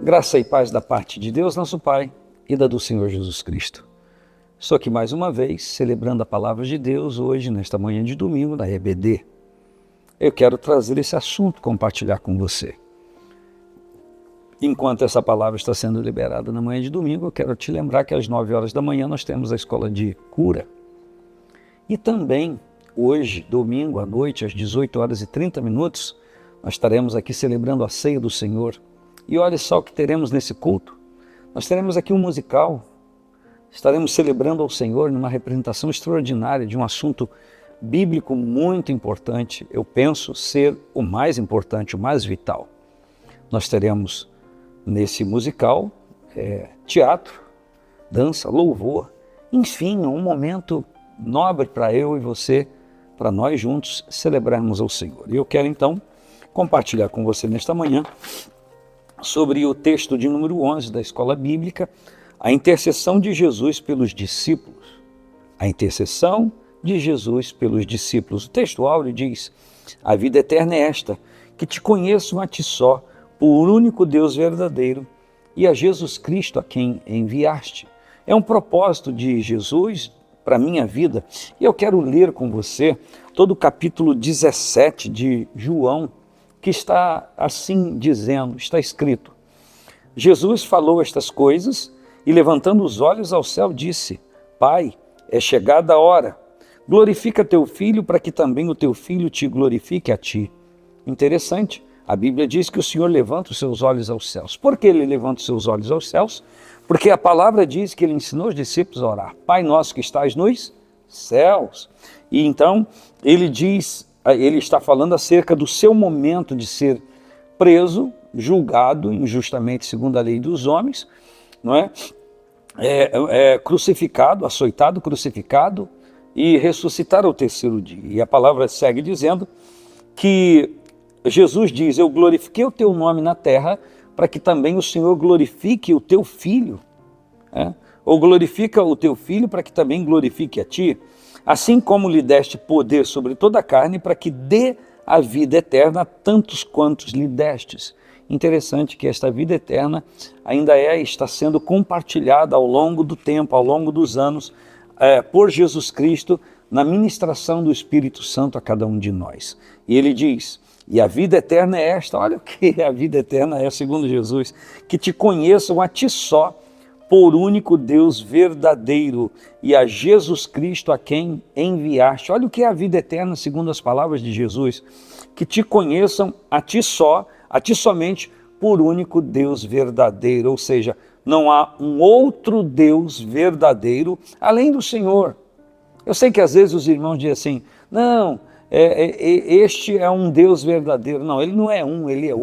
Graça e paz da parte de Deus, nosso Pai, e da do Senhor Jesus Cristo. Estou aqui mais uma vez, celebrando a palavra de Deus, hoje, nesta manhã de domingo, na EBD. Eu quero trazer esse assunto, compartilhar com você. Enquanto essa palavra está sendo liberada na manhã de domingo, eu quero te lembrar que às 9 horas da manhã nós temos a escola de cura. E também, hoje, domingo, à noite, às 18 horas e 30 minutos, nós estaremos aqui celebrando a ceia do Senhor. E olha só o que teremos nesse culto. Nós teremos aqui um musical. Estaremos celebrando ao Senhor numa representação extraordinária de um assunto bíblico muito importante. Eu penso ser o mais importante, o mais vital. Nós teremos nesse musical teatro, dança, louvor. Enfim, um momento nobre para eu e você, para nós juntos celebrarmos ao Senhor. E eu quero então compartilhar com você nesta manhã sobre o texto de número 11 da Escola Bíblica, a intercessão de Jesus pelos discípulos. A intercessão de Jesus pelos discípulos. O texto áureo diz: a vida eterna é esta, que te conheçam a ti só, por único Deus verdadeiro, e a Jesus Cristo a quem enviaste. É um propósito de Jesus para a minha vida, e eu quero ler com você todo o capítulo 17 de João, que está assim dizendo, está escrito: Jesus falou estas coisas e, levantando os olhos ao céu, disse: Pai, é chegada a hora, glorifica teu filho para que também o teu filho te glorifique a ti. Interessante, a Bíblia diz que o Senhor levanta os seus olhos aos céus. Por que ele levanta os seus olhos aos céus? Porque a palavra diz que ele ensinou os discípulos a orar: Pai nosso que estás nos céus. E então ele diz, ele está falando acerca do seu momento de ser preso, julgado injustamente segundo a lei dos homens, não é? Crucificado, açoitado, crucificado e ressuscitar ao terceiro dia. E a palavra segue dizendo que Jesus diz: eu glorifiquei o teu nome na terra para que também o Senhor glorifique o teu filho. Ou glorifica o teu filho para que também glorifique a ti. Assim como lhe deste poder sobre toda a carne, para que dê a vida eterna a tantos quantos lhe destes. Interessante que esta vida eterna ainda está sendo compartilhada ao longo do tempo, ao longo dos anos, por Jesus Cristo, na ministração do Espírito Santo a cada um de nós. E ele diz: e a vida eterna é esta, olha o que a vida eterna é, segundo Jesus, que te conheçam a ti só, por único Deus verdadeiro, e a Jesus Cristo a quem enviaste. Olha o que é a vida eterna, segundo as palavras de Jesus: que te conheçam a ti só, a ti somente, por único Deus verdadeiro. Ou seja, não há um outro Deus verdadeiro além do Senhor. Eu sei que às vezes os irmãos dizem assim: não, este é um Deus verdadeiro. Não, ele não é um, ele é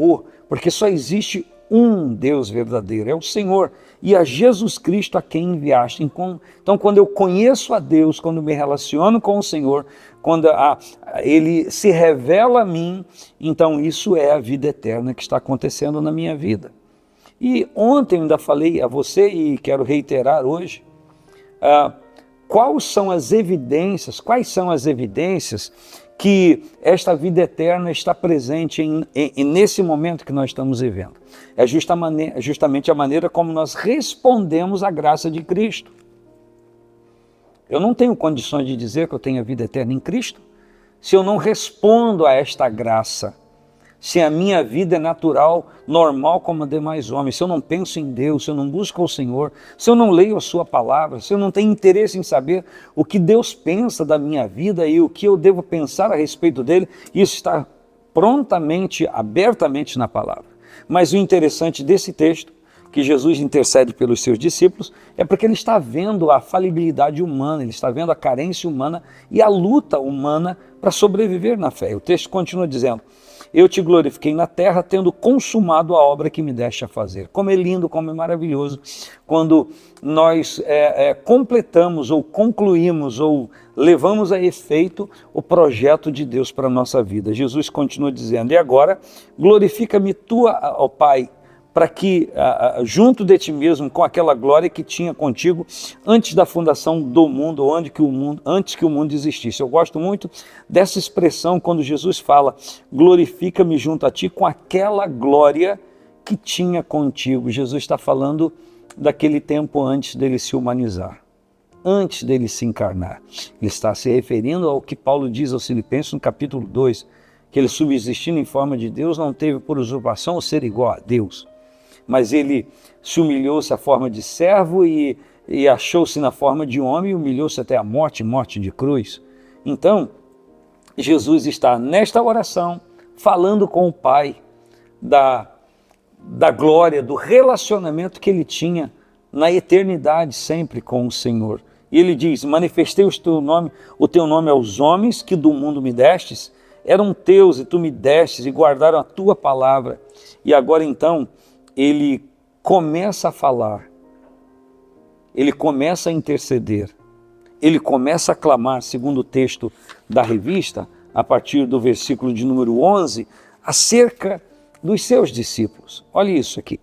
porque só existe um Deus verdadeiro, é o Senhor, e a Jesus Cristo a quem enviaste. Então, quando eu conheço a Deus, quando me relaciono com o Senhor, quando Ele se revela a mim, então isso é a vida eterna que está acontecendo na minha vida. E ontem eu ainda falei a você, e quero reiterar hoje, quais são as evidências que esta vida eterna está presente nesse momento que nós estamos vivendo. É justamente a maneira como nós respondemos à graça de Cristo. Eu não tenho condições de dizer que eu tenho a vida eterna em Cristo se eu não respondo a esta graça, se a minha vida é natural, normal como a demais homens, se eu não penso em Deus, se eu não busco o Senhor, se eu não leio a sua palavra, se eu não tenho interesse em saber o que Deus pensa da minha vida e o que eu devo pensar a respeito dele, isso está prontamente, abertamente na palavra. Mas o interessante desse texto, que Jesus intercede pelos seus discípulos, é porque ele está vendo a falibilidade humana, ele está vendo a carência humana e a luta humana para sobreviver na fé. O texto continua dizendo: eu te glorifiquei na terra, tendo consumado a obra que me deste a fazer. Como é lindo, como é maravilhoso, quando nós completamos ou concluímos ou levamos a efeito o projeto de Deus para a nossa vida. Jesus continua dizendo: e agora glorifica-me tu, ó Pai, para que, junto de ti mesmo, com aquela glória que tinha contigo antes da fundação do mundo, antes que o mundo existisse. Eu gosto muito dessa expressão quando Jesus fala: glorifica-me junto a ti com aquela glória que tinha contigo. Jesus está falando daquele tempo antes dele se humanizar, antes dele se encarnar. Ele está se referindo ao que Paulo diz aos Filipenses no capítulo 2, que ele, subsistindo em forma de Deus, não teve por usurpação o ser igual a Deus, mas ele se humilhou-se à forma de servo e achou-se na forma de homem e humilhou-se até a morte, morte de cruz. Então, Jesus está nesta oração falando com o Pai da glória, do relacionamento que ele tinha na eternidade sempre com o Senhor. E ele diz: manifestei o teu nome aos homens que do mundo me destes, eram teus e tu me destes e guardaram a tua palavra. E agora então ele começa a falar, ele começa a interceder, ele começa a clamar, segundo o texto da revista, a partir do versículo de número 11, acerca dos seus discípulos. Olha isso aqui.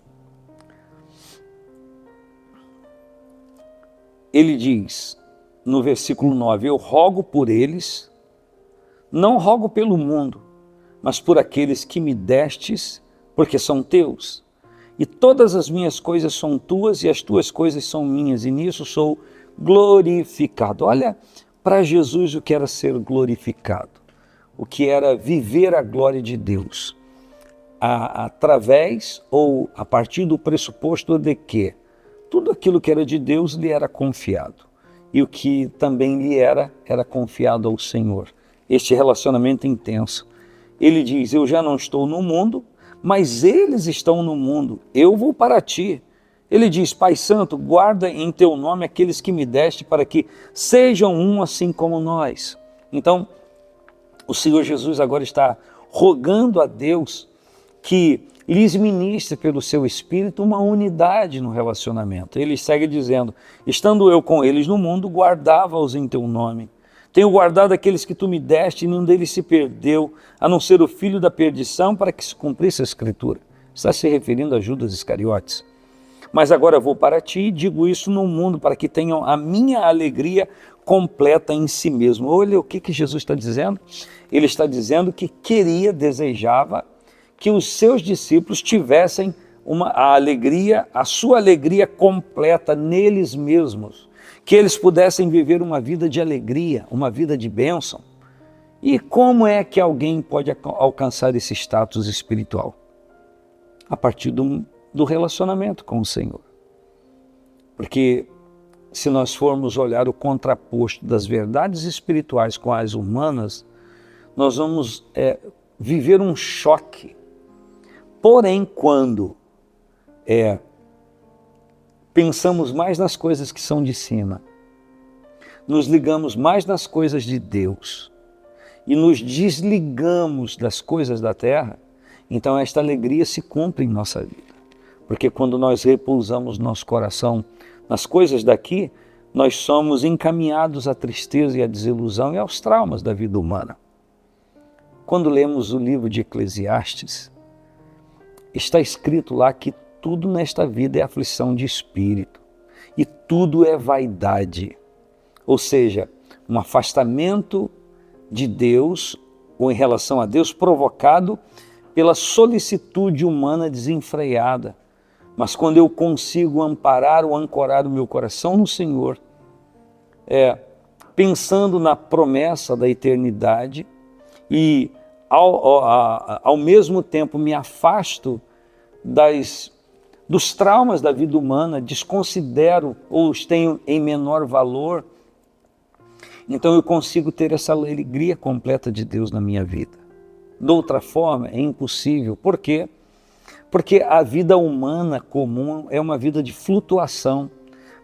Ele diz, no versículo 9, eu rogo por eles, não rogo pelo mundo, mas por aqueles que me destes, porque são teus. E todas as minhas coisas são tuas e as tuas coisas são minhas, e nisso sou glorificado. Olha para Jesus o que era ser glorificado, o que era viver a glória de Deus, através ou a partir do pressuposto de que tudo aquilo que era de Deus lhe era confiado, e o que também lhe era confiado ao Senhor. Este relacionamento intenso. Ele diz, eu já não estou no mundo, mas eles estão no mundo, eu vou para ti. Ele diz, Pai Santo, guarda em teu nome aqueles que me deste, para que sejam um assim como nós. Então, o Senhor Jesus agora está rogando a Deus que lhes ministre pelo seu Espírito uma unidade no relacionamento. Ele segue dizendo, estando eu com eles no mundo, guardava-os em teu nome. Tenho guardado aqueles que tu me deste, e nenhum deles se perdeu, a não ser o filho da perdição, para que se cumprisse a Escritura. Está se referindo a Judas Iscariotes. Mas agora vou para ti e digo isso no mundo, para que tenham a minha alegria completa em si mesmo. Olha o que Jesus está dizendo. Ele está dizendo que desejava que os seus discípulos tivessem a sua alegria completa neles mesmos, que eles pudessem viver uma vida de alegria, uma vida de bênção. E como é que alguém pode alcançar esse status espiritual? A partir do relacionamento com o Senhor. Porque se nós formos olhar o contraposto das verdades espirituais com as humanas, nós vamos viver um choque. Porém, quando pensamos mais nas coisas que são de cima, nos ligamos mais nas coisas de Deus e nos desligamos das coisas da terra, então esta alegria se cumpre em nossa vida. Porque quando nós repousamos nosso coração nas coisas daqui, nós somos encaminhados à tristeza e à desilusão e aos traumas da vida humana. Quando lemos o livro de Eclesiastes, está escrito lá que tudo nesta vida é aflição de espírito e tudo é vaidade, ou seja, um afastamento de Deus ou em relação a Deus provocado pela solicitude humana desenfreada. Mas quando eu consigo amparar ou ancorar o meu coração no Senhor, pensando na promessa da eternidade e ao mesmo tempo me afasto dos traumas da vida humana, desconsidero ou os tenho em menor valor, então eu consigo ter essa alegria completa de Deus na minha vida. De outra forma, é impossível. Por quê? Porque a vida humana comum é uma vida de flutuação.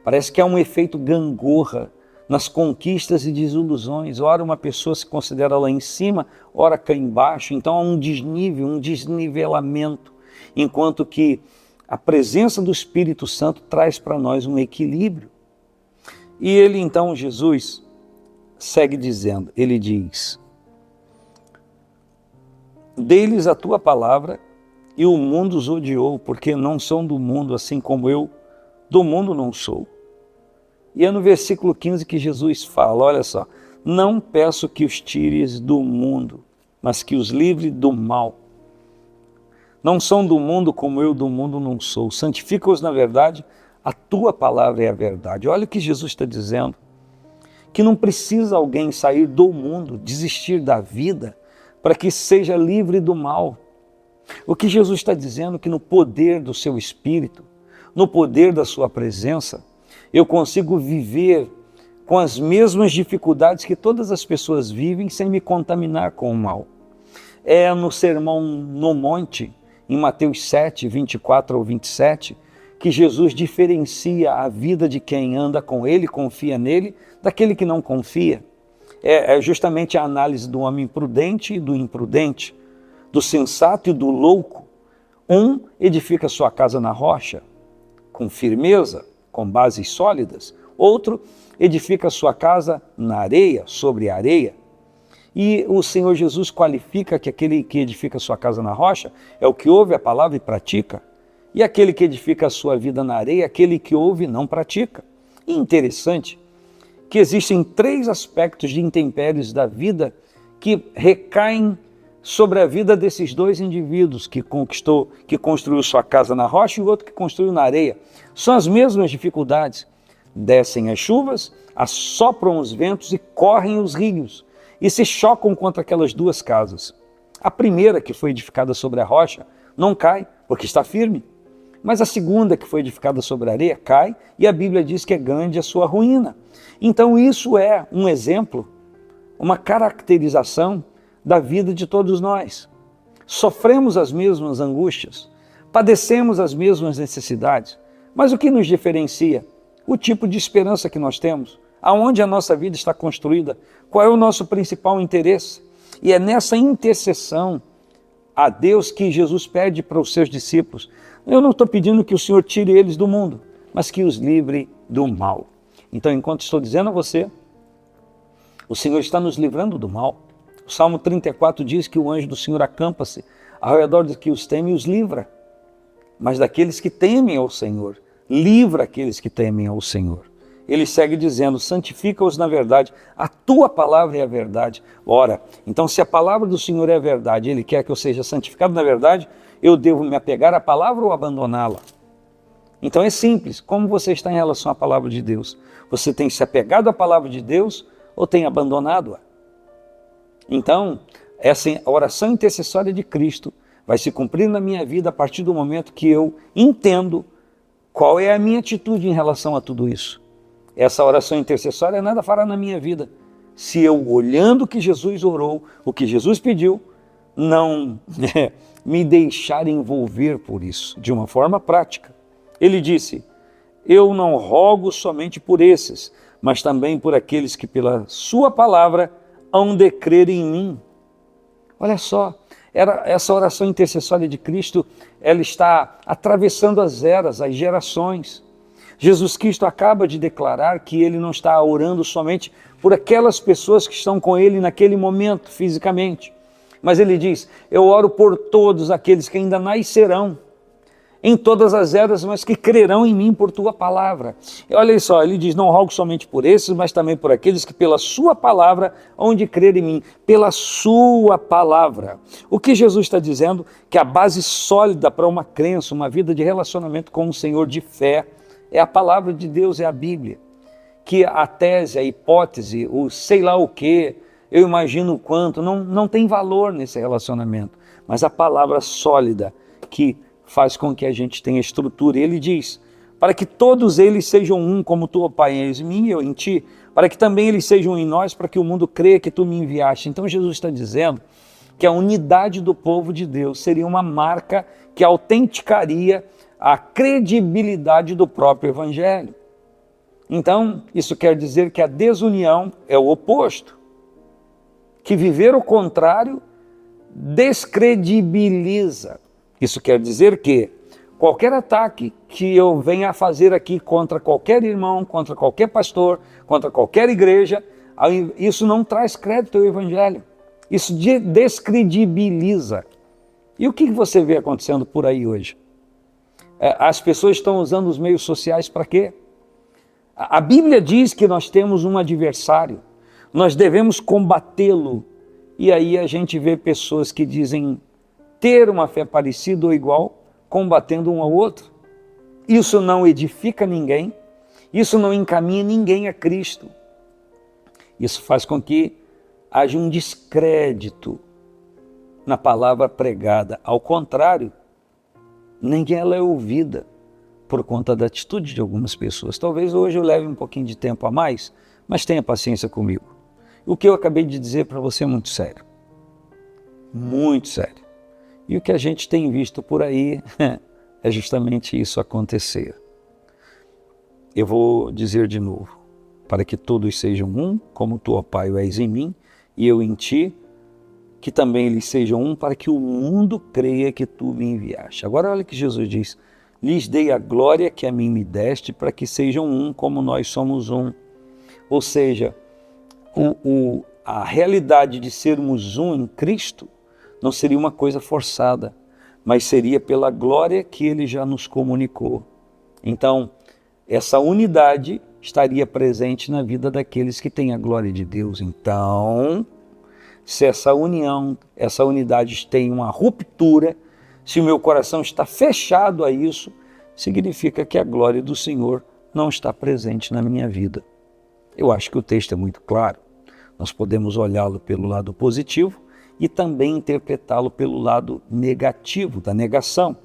Parece que há um efeito gangorra nas conquistas e desilusões. Ora uma pessoa se considera lá em cima, ora cá embaixo. Então há um desnível, um desnivelamento. Enquanto que a presença do Espírito Santo traz para nós um equilíbrio. E ele então, Jesus, segue dizendo, ele diz, dei-lhes a tua palavra e o mundo os odiou, porque não são do mundo, assim como eu do mundo não sou. E é no versículo 15 que Jesus fala, olha só, não peço que os tires do mundo, mas que os livre do mal. Não são do mundo como eu do mundo não sou. Santifica-os na verdade, a tua palavra é a verdade. Olha o que Jesus está dizendo, que não precisa alguém sair do mundo, desistir da vida, para que seja livre do mal. O que Jesus está dizendo é que no poder do seu Espírito, no poder da sua presença, eu consigo viver com as mesmas dificuldades que todas as pessoas vivem sem me contaminar com o mal. É no Sermão no Monte, em Mateus 7, 24 ao 27, que Jesus diferencia a vida de quem anda com Ele, confia nele, daquele que não confia. É justamente a análise do homem prudente e do imprudente, do sensato e do louco. Um edifica sua casa na rocha, com firmeza, com bases sólidas. Outro edifica sua casa na areia, sobre a areia. E o Senhor Jesus qualifica que aquele que edifica sua casa na rocha é o que ouve a palavra e pratica. E aquele que edifica a sua vida na areia é aquele que ouve e não pratica. E interessante que existem 3 aspectos de intempéries da vida que recaem sobre a vida desses 2 indivíduos, que construiu sua casa na rocha e o outro que construiu na areia. São as mesmas dificuldades. Descem as chuvas, assopram os ventos e correm os rios, e se chocam contra aquelas 2 casas. A primeira, que foi edificada sobre a rocha, não cai, porque está firme. Mas a segunda, que foi edificada sobre a areia, cai, e a Bíblia diz que é grande a sua ruína. Então isso é um exemplo, uma caracterização da vida de todos nós. Sofremos as mesmas angústias, padecemos as mesmas necessidades, mas o que nos diferencia? O tipo de esperança que nós temos, aonde a nossa vida está construída, qual é o nosso principal interesse. E é nessa intercessão a Deus que Jesus pede para os seus discípulos. Eu não estou pedindo que o Senhor tire eles do mundo, mas que os livre do mal. Então, enquanto estou dizendo a você, o Senhor está nos livrando do mal. O Salmo 34 diz que o anjo do Senhor acampa-se ao redor dos que os temem e os livra. Mas daqueles que temem ao Senhor, livra aqueles que temem ao Senhor. Ele segue dizendo, santifica-os na verdade, a tua palavra é a verdade. Ora, então se a palavra do Senhor é a verdade, Ele quer que eu seja santificado na verdade, eu devo me apegar à palavra ou abandoná-la? Então é simples, como você está em relação à palavra de Deus? Você tem se apegado à palavra de Deus ou tem abandonado-a? Então, essa oração intercessória de Cristo vai se cumprir na minha vida a partir do momento que eu entendo qual é a minha atitude em relação a tudo isso. Essa oração intercessória nada fará na minha vida se eu, olhando o que Jesus orou, o que Jesus pediu, não me deixar envolver por isso, de uma forma prática. Ele disse, eu não rogo somente por esses, mas também por aqueles que pela sua palavra hão de crer em mim. Olha só, essa oração intercessória de Cristo, ela está atravessando as eras, as gerações. Jesus Cristo acaba de declarar que Ele não está orando somente por aquelas pessoas que estão com Ele naquele momento, fisicamente. Mas Ele diz, eu oro por todos aqueles que ainda nascerão em todas as eras, mas que crerão em mim por tua palavra. E olha só, Ele diz, não rogo somente por esses, mas também por aqueles que pela sua palavra hão de crer em mim, pela sua palavra. O que Jesus está dizendo? Que a base sólida para uma crença, uma vida de relacionamento com o Senhor de fé, é a palavra de Deus, é a Bíblia. Que a tese, a hipótese, o sei lá o que, eu imagino o quanto, não tem valor nesse relacionamento. Mas a palavra sólida que faz com que a gente tenha estrutura. E Ele diz, para que todos eles sejam um, como tu, ó Pai, és em mim e eu em ti, para que também eles sejam em nós, para que o mundo creia que tu me enviaste. Então Jesus está dizendo que a unidade do povo de Deus seria uma marca que autenticaria a credibilidade do próprio Evangelho. Então, isso quer dizer que a desunião é o oposto, que viver o contrário descredibiliza. Isso quer dizer que qualquer ataque que eu venha a fazer aqui contra qualquer irmão, contra qualquer pastor, contra qualquer igreja, isso não traz crédito ao Evangelho. Isso descredibiliza. E o que você vê acontecendo por aí hoje? As pessoas estão usando os meios sociais para quê? A Bíblia diz que nós temos um adversário, nós devemos combatê-lo. E aí a gente vê pessoas que dizem ter uma fé parecida ou igual, combatendo um ao outro. Isso não edifica ninguém, isso não encaminha ninguém a Cristo. Isso faz com que haja um descrédito na palavra pregada. Ao contrário, ninguém ela é ouvida por conta da atitude de algumas pessoas. Talvez hoje eu leve um pouquinho de tempo a mais, mas tenha paciência comigo. O que eu acabei de dizer para você é muito sério. Muito sério. E o que a gente tem visto por aí é justamente isso acontecer. Eu vou dizer de novo, para que todos sejam um, como tu, ó Pai, o és em mim, e eu em ti, que também eles sejam um, para que o mundo creia que tu me enviaste. Agora olha o que Jesus diz, lhes dei a glória que a mim me deste, para que sejam um, como nós somos um. Ou seja, a realidade de sermos um em Cristo não seria uma coisa forçada, mas seria pela glória que Ele já nos comunicou. Então, essa unidade estaria presente na vida daqueles que têm a glória de Deus. Então, se essa união, essa unidade tem uma ruptura, se o meu coração está fechado a isso, significa que a glória do Senhor não está presente na minha vida. Eu acho que o texto é muito claro. Nós podemos olhá-lo pelo lado positivo e também interpretá-lo pelo lado negativo, da negação.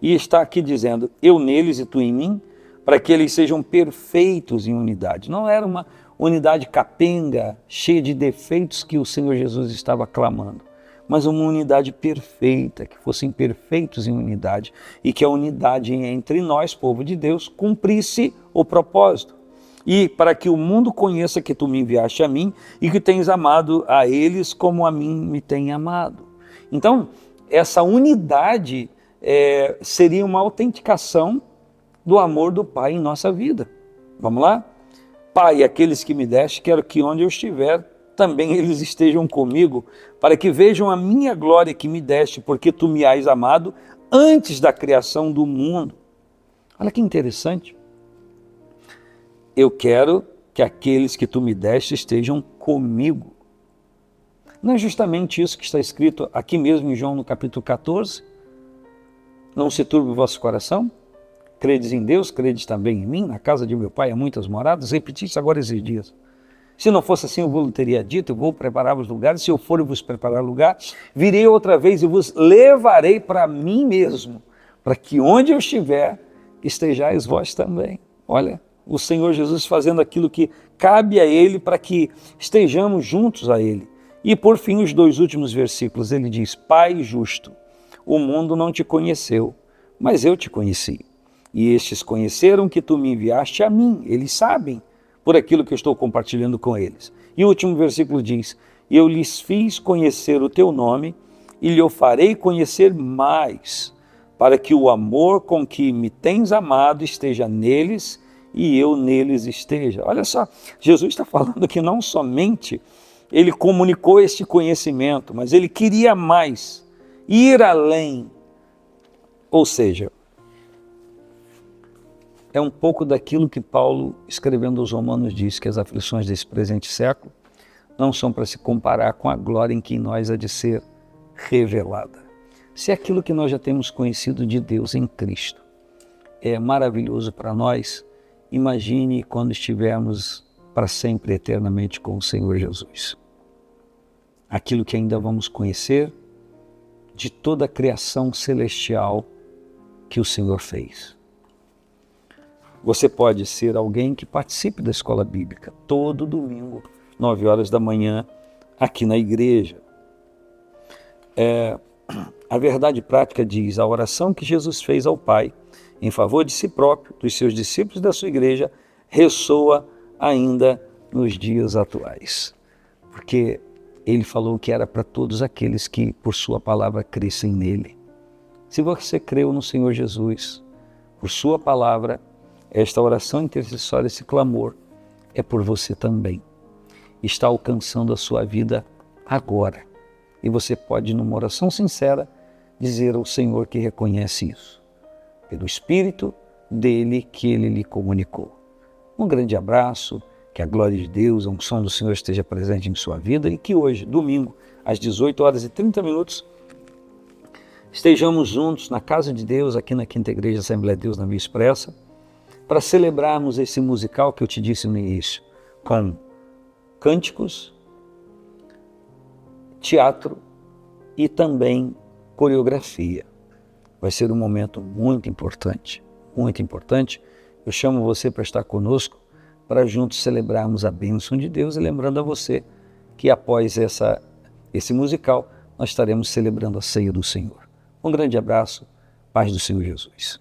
E está aqui dizendo, eu neles e tu em mim, para que eles sejam perfeitos em unidade. Não era uma unidade capenga, cheia de defeitos que o Senhor Jesus estava clamando, mas uma unidade perfeita, que fossem perfeitos em unidade e que a unidade entre nós, povo de Deus, cumprisse o propósito. E para que o mundo conheça que tu me enviaste a mim e que tens amado a eles como a mim me tem amado. Então, essa unidade seria uma autenticação do amor do Pai em nossa vida. Vamos lá? Pai, aqueles que me deste, quero que onde eu estiver, também eles estejam comigo, para que vejam a minha glória que me deste, porque tu me has amado antes da criação do mundo. Olha que interessante. Eu quero que aqueles que tu me deste estejam comigo. Não é justamente isso que está escrito aqui mesmo em João no capítulo 14? Não se turbe o vosso coração? Credes em Deus, credes também em mim? Na casa de meu Pai há muitas moradas. Repeti isso agora esses dias. Se não fosse assim, eu vos teria dito, eu vou preparar-vos lugares. Se eu for e vos preparar lugar, virei outra vez e vos levarei para mim mesmo, para que onde eu estiver, estejais vós também. Olha, o Senhor Jesus fazendo aquilo que cabe a Ele para que estejamos juntos a Ele. E por fim, os dois últimos versículos, ele diz, Pai justo, o mundo não te conheceu, mas eu te conheci. E estes conheceram que tu me enviaste a mim, eles sabem por aquilo que eu estou compartilhando com eles. E o último versículo diz, eu lhes fiz conhecer o teu nome e lhe farei conhecer mais, para que o amor com que me tens amado esteja neles e eu neles esteja. Olha só, Jesus está falando que não somente ele comunicou este conhecimento, mas ele queria mais, ir além. Ou seja, é um pouco daquilo que Paulo, escrevendo aos Romanos, diz, que as aflições desse presente século não são para se comparar com a glória em que em nós há de ser revelada. Se aquilo que nós já temos conhecido de Deus em Cristo é maravilhoso para nós, imagine quando estivermos para sempre, eternamente com o Senhor Jesus. Aquilo que ainda vamos conhecer de toda a criação celestial que o Senhor fez. Você pode ser alguém que participe da escola bíblica todo domingo, 9 horas da manhã, aqui na igreja. A verdade prática diz, a oração que Jesus fez ao Pai em favor de si próprio, dos seus discípulos e da sua igreja, ressoa ainda nos dias atuais. Porque ele falou que era para todos aqueles que, por sua palavra, crescem nele. Se você creu no Senhor Jesus, por sua palavra, esta oração intercessória, esse clamor, é por você também. Está alcançando a sua vida agora. E você pode, numa oração sincera, dizer ao Senhor que reconhece isso, pelo Espírito dele que ele lhe comunicou. Um grande abraço, que a glória de Deus, a unção do Senhor esteja presente em sua vida e que hoje, domingo, às 18 horas e 30 minutos, estejamos juntos na casa de Deus, aqui na Quinta Igreja Assembleia de Deus na Via Expressa, para celebrarmos esse musical que eu te disse no início, com cânticos, teatro e também coreografia. Vai ser um momento muito importante, muito importante. Eu chamo você para estar conosco, para juntos celebrarmos a bênção de Deus e lembrando a você que após esse musical, nós estaremos celebrando a ceia do Senhor. Um grande abraço, paz do Senhor Jesus.